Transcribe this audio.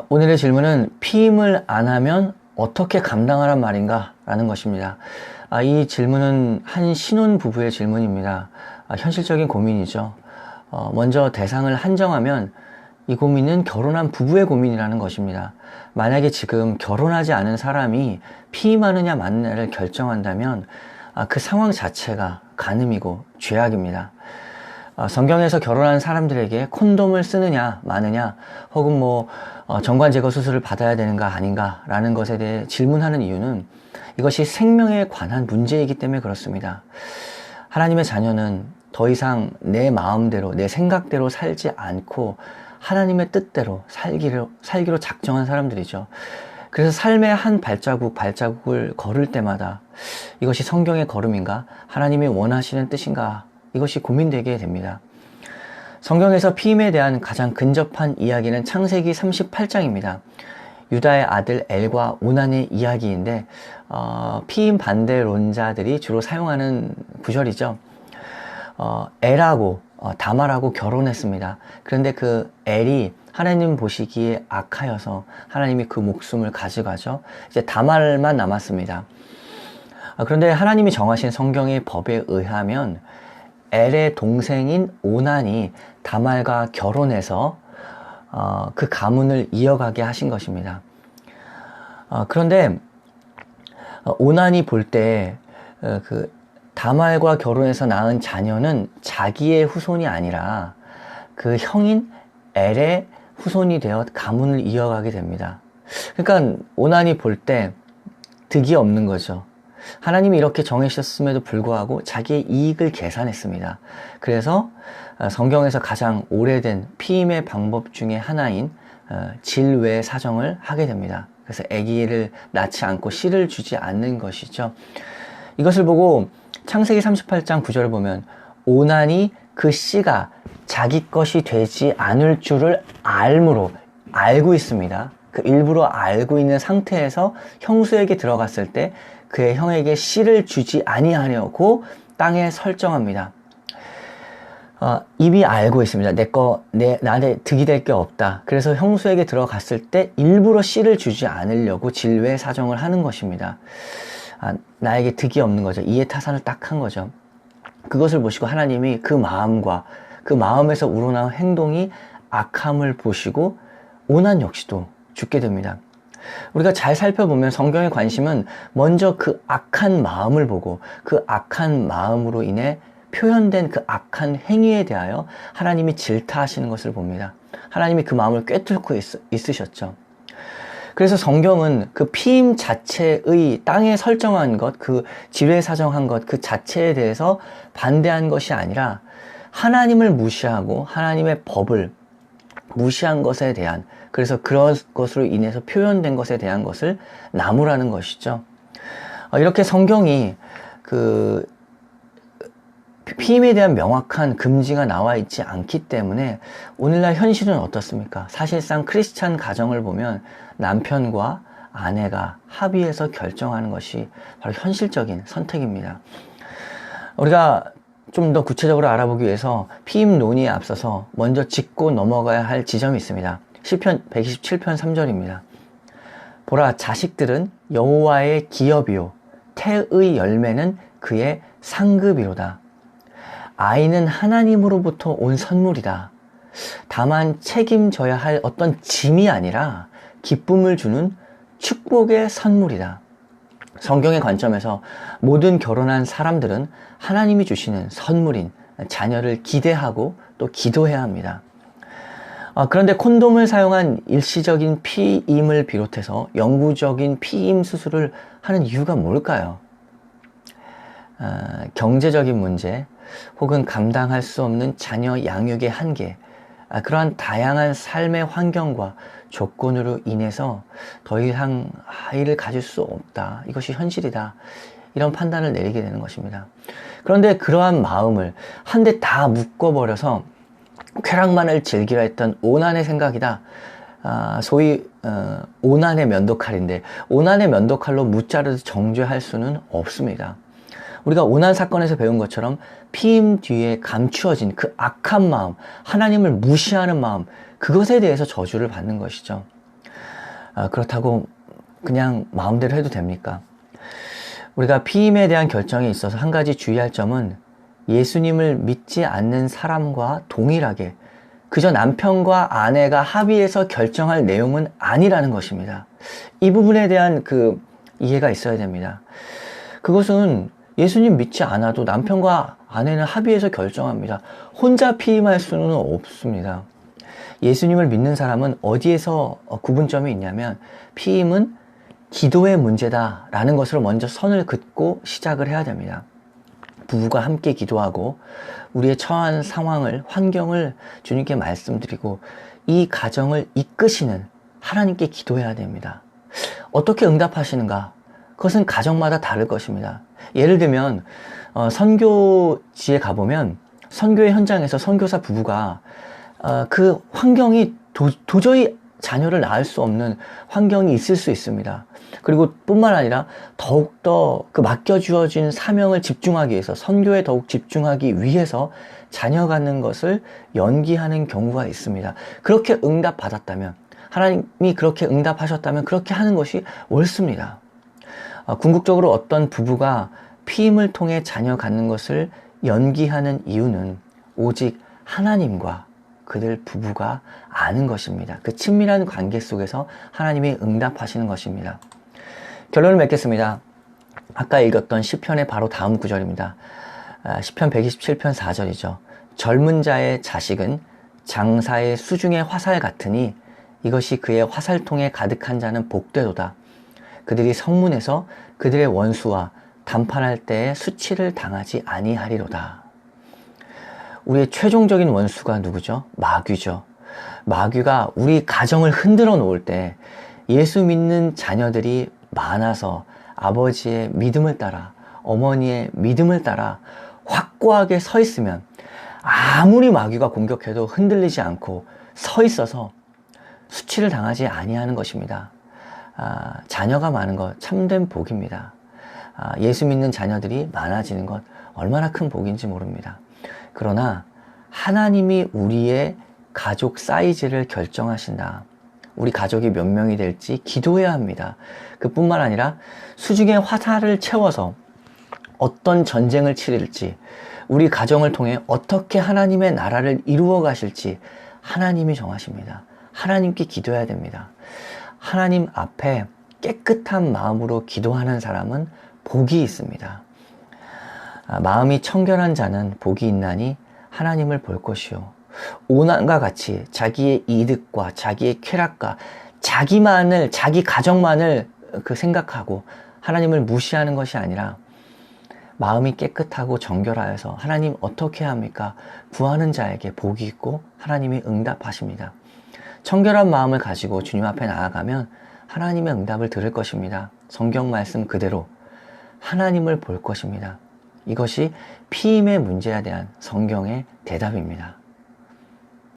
오늘의 질문은 피임을 안 하면 어떻게 감당하란 말인가? 라는 것입니다. 이 질문은 한 신혼부부의 질문입니다. 현실적인 고민이죠. 먼저 대상을 한정하면 이 고민은 결혼한 부부의 고민이라는 것입니다. 만약에 지금 결혼하지 않은 사람이 피임하느냐 마느냐를 결정한다면 그 상황 자체가 간음이고 죄악입니다. 성경에서 결혼한 사람들에게 콘돔을 쓰느냐 마느냐 혹은 정관 제거 수술을 받아야 되는가 아닌가 라는 것에 대해 질문하는 이유는 이것이 생명에 관한 문제이기 때문에 그렇습니다. 하나님의 자녀는 더 이상 내 마음대로 내 생각대로 살지 않고 하나님의 뜻대로 살기로 작정한 사람들이죠. 그래서 삶의 한 발자국을 걸을 때마다 이것이 성경의 걸음인가? 하나님이 원하시는 뜻인가? 이것이 고민되게 됩니다. 성경에서 피임에 대한 가장 근접한 이야기는 창세기 38장입니다. 유다의 아들 엘과 오난의 이야기인데 피임 반대론자들이 주로 사용하는 구절이죠. 엘하고 다말하고 결혼했습니다. 그런데 그 엘이 하나님 보시기에 악하여서 하나님이 그 목숨을 가져가죠. 이제 다말만 남았습니다. 그런데 하나님이 정하신 성경의 법에 의하면 엘의 동생인 오난이 다말과 결혼해서 그 가문을 이어가게 하신 것입니다. 그런데 오난이 볼 때 그 다말과 결혼해서 낳은 자녀는 자기의 후손이 아니라 그 형인 엘의 후손이 되어 가문을 이어가게 됩니다. 그러니까 오난이 볼 때 득이 없는 거죠. 하나님이 이렇게 정해주셨음에도 불구하고 자기의 이익을 계산했습니다. 그래서 성경에서 가장 오래된 피임의 방법 중에 하나인 질외 사정을 하게 됩니다. 그래서 아기를 낳지 않고 씨를 주지 않는 것이죠. 이것을 보고 창세기 38장 9절을 보면 오난이 그 씨가 자기 것이 되지 않을 줄을 알고 있습니다. 그 일부러 알고 있는 상태에서 형수에게 들어갔을 때 그의 형에게 씨를 주지 아니하려고 땅에 설정합니다. 이미 알고 있습니다. 나한테 득이 될 게 없다. 그래서 형수에게 들어갔을 때 일부러 씨를 주지 않으려고 질외 사정을 하는 것입니다. 나에게 득이 없는 거죠. 이해타산을 딱 한 거죠. 그것을 보시고 하나님이 그 마음과 그 마음에서 우러나온 행동이 악함을 보시고 오난 역시도 죽게 됩니다. 우리가 잘 살펴보면 성경의 관심은 먼저 그 악한 마음을 보고 그 악한 마음으로 인해 표현된 그 악한 행위에 대하여 하나님이 질타하시는 것을 봅니다. 하나님이 그 마음을 꿰뚫고 있으셨죠. 그래서 성경은 그 피임 자체의 땅에 설정한 것, 그 지뢰 사정한 것, 그 자체에 대해서 반대한 것이 아니라 하나님을 무시하고 하나님의 법을 무시한 것에 대한, 그래서 그런 것으로 인해서 표현된 것에 대한 것을 나무라는 것이죠. 이렇게 성경이 그 피임에 대한 명확한 금지가 나와 있지 않기 때문에 오늘날 현실은 어떻습니까? 사실상 크리스찬 가정을 보면 남편과 아내가 합의해서 결정하는 것이 바로 현실적인 선택입니다. 우리가 좀 더 구체적으로 알아보기 위해서 피임 논의에 앞서서 먼저 짚고 넘어가야 할 지점이 있습니다. 시편 127편 3절입니다. 보라, 자식들은 여호와의 기업이요 태의 열매는 그의 상급이로다. 아이는 하나님으로부터 온 선물이다. 다만 책임져야 할 어떤 짐이 아니라 기쁨을 주는 축복의 선물이다. 성경의 관점에서 모든 결혼한 사람들은 하나님이 주시는 선물인 자녀를 기대하고 또 기도해야 합니다. 그런데 콘돔을 사용한 일시적인 피임을 비롯해서 영구적인 피임 수술을 하는 이유가 뭘까요? 경제적인 문제 혹은 감당할 수 없는 자녀 양육의 한계, 그러한 다양한 삶의 환경과 조건으로 인해서 더 이상 아이를 가질 수 없다. 이것이 현실이다. 이런 판단을 내리게 되는 것입니다. 그런데 그러한 마음을 한데 다 묶어버려서 쾌락만을 즐기려 했던 오난의 생각이다. 소위 오난의 면도칼인데 오난의 면도칼로 무자르듯 정죄할 수는 없습니다. 우리가 오난 사건에서 배운 것처럼 피임 뒤에 감추어진 그 악한 마음, 하나님을 무시하는 마음, 그것에 대해서 저주를 받는 것이죠. 그렇다고 그냥 마음대로 해도 됩니까? 우리가 피임에 대한 결정에 있어서 한 가지 주의할 점은 예수님을 믿지 않는 사람과 동일하게 그저 남편과 아내가 합의해서 결정할 내용은 아니라는 것입니다. 이 부분에 대한 이해가 있어야 됩니다. 그것은 예수님 믿지 않아도 남편과 아내는 합의해서 결정합니다. 혼자 피임할 수는 없습니다. 예수님을 믿는 사람은 어디에서 구분점이 있냐면 피임은 기도의 문제다라는 것으로 먼저 선을 긋고 시작을 해야 됩니다. 부부가 함께 기도하고 우리의 처한 상황을, 환경을 주님께 말씀드리고 이 가정을 이끄시는 하나님께 기도해야 됩니다. 어떻게 응답하시는가? 그것은 가정마다 다를 것입니다. 예를 들면 선교지에 가보면 선교의 현장에서 선교사 부부가 그 환경이 도저히 자녀를 낳을 수 없는 환경이 있을 수 있습니다. 그리고 뿐만 아니라 더욱더 그 맡겨주어진 사명을 집중하기 위해서, 선교에 더욱 집중하기 위해서 자녀 갖는 것을 연기하는 경우가 있습니다. 그렇게 응답받았다면, 하나님이 그렇게 응답하셨다면 그렇게 하는 것이 옳습니다. 궁극적으로 어떤 부부가 피임을 통해 자녀 갖는 것을 연기하는 이유는 오직 하나님과 그들 부부가 아는 것입니다. 그 친밀한 관계 속에서 하나님이 응답하시는 것입니다. 결론을 맺겠습니다. 아까 읽었던 시편의 바로 다음 구절입니다. 시편 127편 4절이죠. 젊은 자의 자식은 장사의 수중의 화살 같으니 이것이 그의 화살통에 가득한 자는 복되도다. 그들이 성문에서 그들의 원수와 담판할 때에 수치를 당하지 아니하리로다. 우리의 최종적인 원수가 누구죠? 마귀죠. 마귀가 우리 가정을 흔들어 놓을 때 예수 믿는 자녀들이 많아서 아버지의 믿음을 따라, 어머니의 믿음을 따라 확고하게 서 있으면 아무리 마귀가 공격해도 흔들리지 않고 서 있어서 수치를 당하지 아니하는 것입니다. 자녀가 많은 것 참된 복입니다. 예수 믿는 자녀들이 많아지는 것 얼마나 큰 복인지 모릅니다. 그러나 하나님이 우리의 가족 사이즈를 결정하신다. 우리 가족이 몇 명이 될지 기도해야 합니다. 그뿐만 아니라 수중에 화살을 채워서 어떤 전쟁을 치를지, 우리 가정을 통해 어떻게 하나님의 나라를 이루어 가실지 하나님이 정하십니다. 하나님께 기도해야 됩니다. 하나님 앞에 깨끗한 마음으로 기도하는 사람은 복이 있습니다. 마음이 청결한 자는 복이 있나니 하나님을 볼 것이요. 오난과 같이 자기의 이득과 자기의 쾌락과 자기 가정만을 생각하고 하나님을 무시하는 것이 아니라 마음이 깨끗하고 정결하여서 하나님 어떻게 합니까? 구하는 자에게 복이 있고 하나님이 응답하십니다. 청결한 마음을 가지고 주님 앞에 나아가면 하나님의 응답을 들을 것입니다. 성경 말씀 그대로 하나님을 볼 것입니다. 이것이 피임의 문제에 대한 성경의 대답입니다.